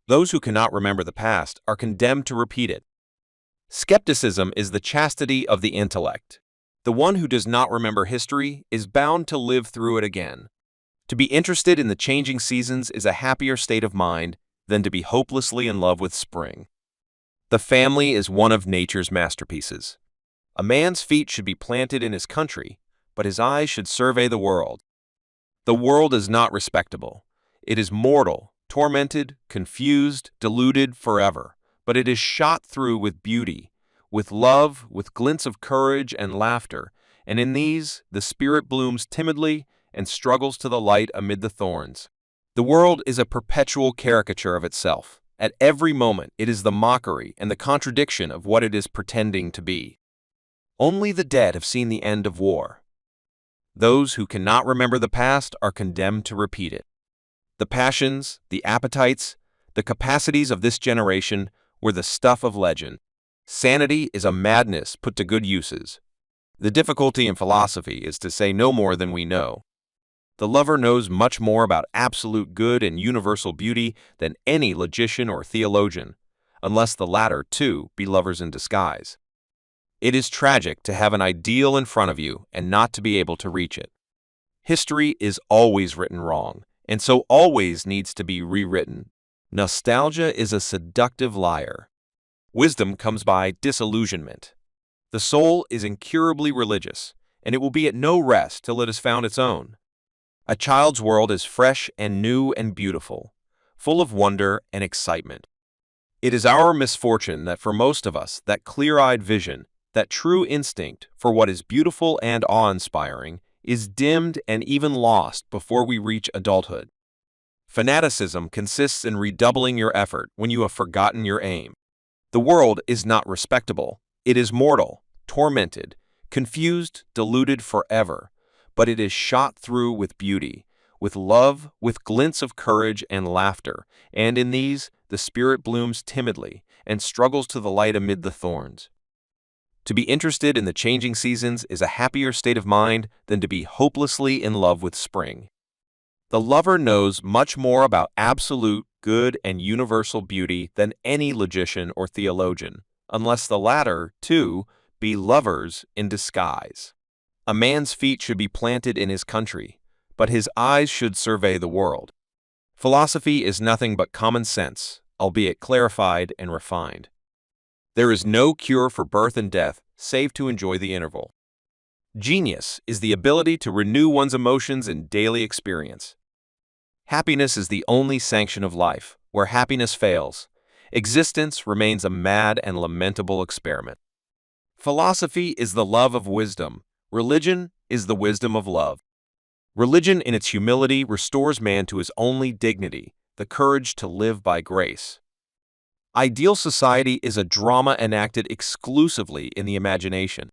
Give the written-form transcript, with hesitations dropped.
Those who cannot remember the past are condemned to repeat it. Skepticism is the chastity of the intellect. The one who does not remember history is bound to live through it again. To be interested in the changing seasons is a happier state of mind than to be hopelessly in love with spring. The family is one of nature's masterpieces. A man's feet should be planted in his country, but his eyes should survey the world. The world is not respectable. It is mortal, tormented, confused, deluded forever, but it is shot through with beauty, with love, with glints of courage and laughter, and in these the spirit blooms timidly and struggles to the light amid the thorns. The world is a perpetual caricature of itself. At every moment it is the mockery and the contradiction of what it is pretending to be. Only the dead have seen the end of war. Those who cannot remember the past are condemned to repeat it. The passions, the appetites, the capacities of this generation were the stuff of legend. Sanity is a madness put to good uses. The difficulty in philosophy is to say no more than we know. The lover knows much more about absolute good and universal beauty than any logician or theologian, unless the latter, too, be lovers in disguise. It is tragic to have an ideal in front of you and not to be able to reach it. History is always written wrong, and so always needs to be rewritten. Nostalgia is a seductive liar. Wisdom comes by disillusionment. The soul is incurably religious, and it will be at no rest till it has found its own. A child's world is fresh and new and beautiful, full of wonder and excitement. It is our misfortune that for most of us, that clear-eyed vision, that true instinct for what is beautiful and awe-inspiring, is dimmed and even lost before we reach adulthood. Fanaticism consists in redoubling your effort when you have forgotten your aim. The world is not respectable. It is mortal, tormented, confused, deluded forever, but it is shot through with beauty, with love, with glints of courage and laughter, and in these the spirit blooms timidly and struggles to the light amid the thorns. To be interested in the changing seasons is a happier state of mind than to be hopelessly in love with spring. The lover knows much more about absolute good and universal beauty than any logician or theologian, unless the latter, too, be lovers in disguise. A man's feet should be planted in his country, but his eyes should survey the world. Philosophy is nothing but common sense, albeit clarified and refined. There is no cure for birth and death save to enjoy the interval. Genius is the ability to renew one's emotions in daily experience. Happiness is the only sanction of life. Where happiness fails, existence remains a mad and lamentable experiment. Philosophy is the love of wisdom. Religion is the wisdom of love. Religion in its humility restores man to his only dignity, the courage to live by grace. Ideal society is a drama enacted exclusively in the imagination.